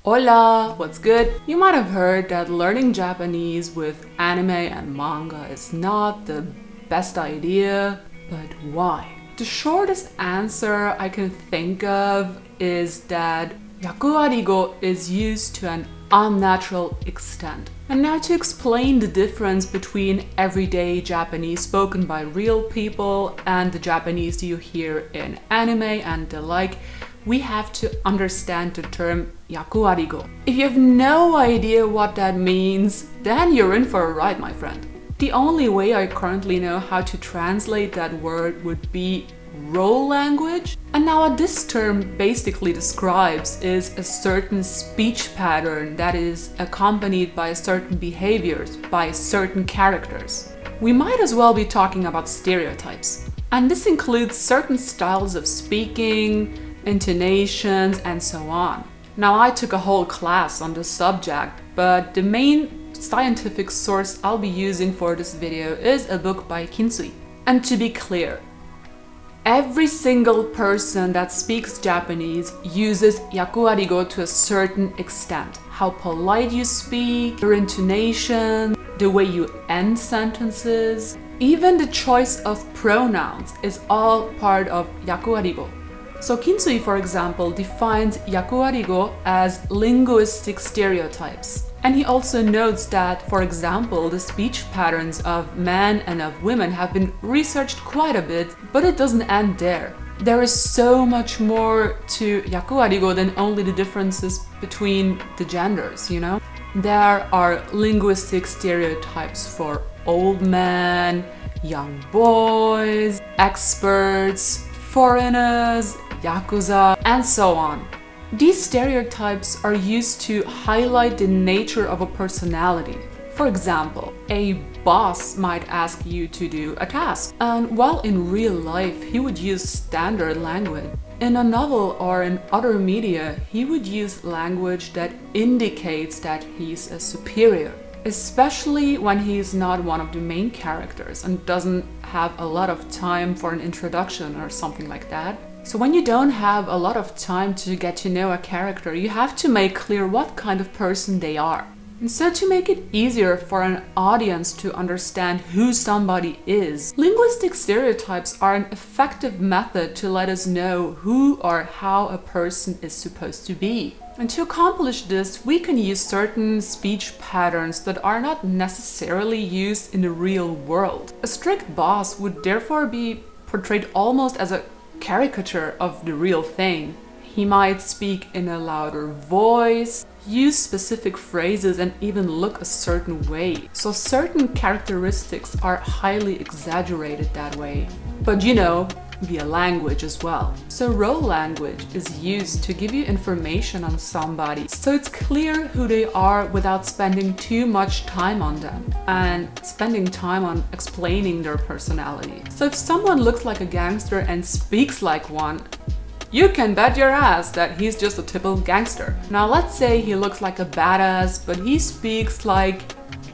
Hola, what's good? You might have heard that learning Japanese with anime and manga is not the best idea, but why? The shortest answer I can think of is that Yakuwarigo is used to an unnatural extent. And now to explain the difference between everyday Japanese spoken by real people and the Japanese you hear in anime and the like, we have to understand the term Yakuwarigo. If you have no idea what that means, then you're in for a ride, my friend. The only way I currently know how to translate that word would be role language. And now what this term basically describes is a certain speech pattern that is accompanied by certain behaviors, by certain characters. We might as well be talking about stereotypes. And this includes certain styles of speaking, intonations, and so on. Now, I took a whole class on this subject, but the main scientific source I'll be using for this video is a book by Kinsui. And to be clear, every single person that speaks Japanese uses Yakuwarigo to a certain extent. How polite you speak, your intonation, the way you end sentences, even the choice of pronouns is all part of Yakuwarigo. So Kinsui, for example, defines Yakuwarigo as linguistic stereotypes. And he also notes that, for example, the speech patterns of men and of women have been researched quite a bit, but it doesn't end there. There is so much more to Yakuwarigo than only the differences between the genders, you know? There are linguistic stereotypes for old men, young boys, experts, foreigners, Yakuza, and so on. These stereotypes are used to highlight the nature of a personality. For example, a boss might ask you to do a task, and while in real life he would use standard language, in a novel or in other media he would use language that indicates that he's a superior, especially when he's not one of the main characters and doesn't have a lot of time for an introduction or something like that. So when you don't have a lot of time to get to know a character, you have to make clear what kind of person they are. And so to make it easier for an audience to understand who somebody is, linguistic stereotypes are an effective method to let us know who or how a person is supposed to be. And to accomplish this, we can use certain speech patterns that are not necessarily used in the real world. A strict boss would therefore be portrayed almost as a caricature of the real thing. He might speak in a louder voice, use specific phrases, and even look a certain way. So certain characteristics are highly exaggerated that way. But you know, via language as well. So role language is used to give you information on somebody, so it's clear who they are without spending too much time on them and spending time on explaining their personality. So if someone looks like a gangster and speaks like one, you can bet your ass that he's just a typical gangster. Now let's say he looks like a badass, but he speaks like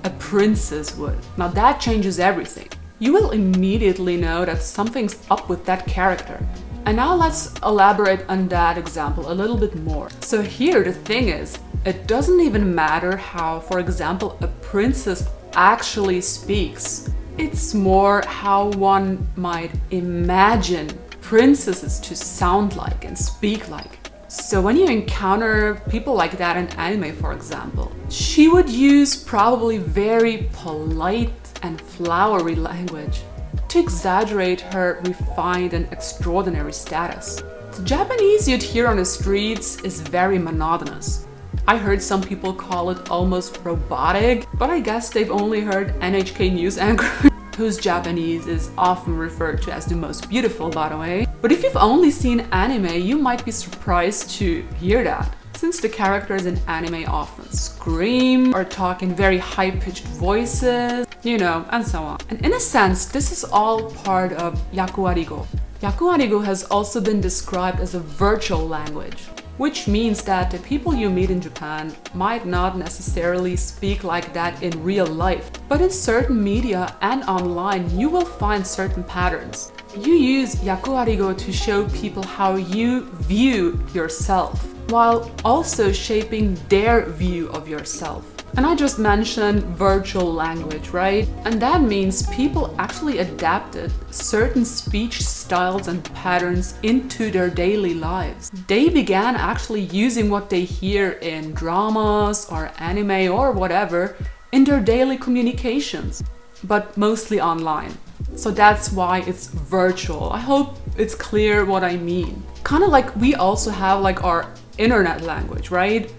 a princess would. Now that changes everything. You will immediately know that something's up with that character. And now let's elaborate on that example a little bit more. So here the thing is, it doesn't even matter how, for example, a princess actually speaks. It's more how one might imagine princesses to sound like and speak like. So when you encounter people like that in anime, for example, she would use probably very polite and flowery language to exaggerate her refined and extraordinary status. The Japanese you'd hear on the streets is very monotonous. I heard some people call it almost robotic, but I guess they've only heard NHK news anchor whose Japanese is often referred to as the most beautiful, by the way. But if you've only seen anime, you might be surprised to hear that, since the characters in anime often scream or talk in very high-pitched voices, you know, and so on. And in a sense, this is all part of Yakuwarigo. Yakuwarigo has also been described as a virtual language, which means that the people you meet in Japan might not necessarily speak like that in real life, but in certain media and online you will find certain patterns. You use Yakuwarigo to show people how you view yourself, while also shaping their view of yourself. And I just mentioned virtual language, right? And that means people actually adapted certain speech styles and patterns into their daily lives. They began actually using what they hear in dramas or anime or whatever in their daily communications, but mostly online. So that's why it's virtual. I hope it's clear what I mean. Kind of like we also have like our internet language, right?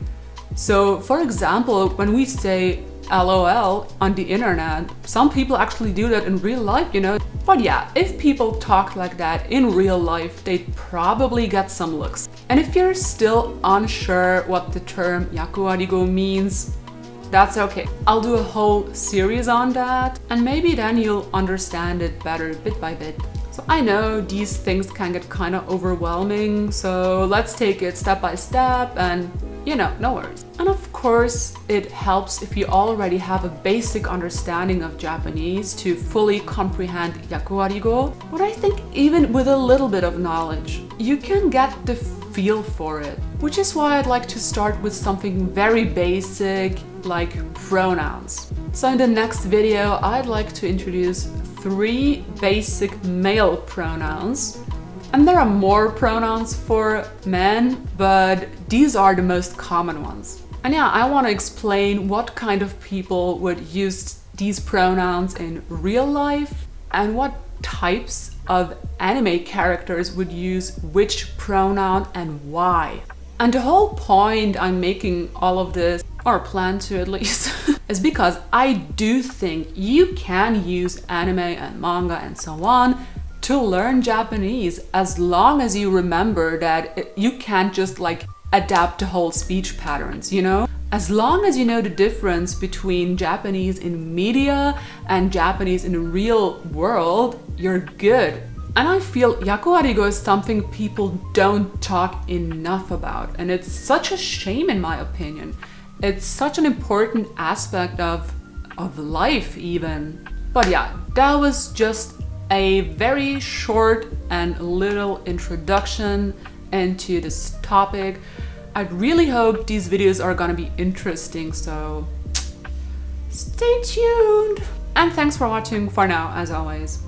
So for example, when we say LOL on the internet, some people actually do that in real life, you know? But yeah, if people talk like that in real life, they'd probably get some looks. And if you're still unsure what the term Yakuwarigo means, that's okay. I'll do a whole series on that, and maybe then you'll understand it better bit by bit. So I know these things can get kind of overwhelming, so let's take it step by step and you know, no worries. And of course, it helps if you already have a basic understanding of Japanese to fully comprehend Yakuwarigo. But I think even with a little bit of knowledge, you can get the feel for it. Which is why I'd like to start with something very basic, like pronouns. So in the next video, I'd like to introduce 3 basic male pronouns. And there are more pronouns for men, but these are the most common ones. And yeah, I want to explain what kind of people would use these pronouns in real life and what types of anime characters would use which pronoun and why. And the whole point I'm making all of this, or plan to at least, is because I do think you can use anime and manga and so on to learn Japanese, as long as you remember that you can't just like adapt the whole speech patterns, you know? As long as you know the difference between Japanese in media and Japanese in the real world, you're good. And I feel Yakuwarigo is something people don't talk enough about, and it's such a shame in my opinion. It's such an important aspect of life even. But yeah, that was just a very short and little introduction into this topic. I really hope these videos are gonna be interesting, so stay tuned. And thanks for watching for now, as always.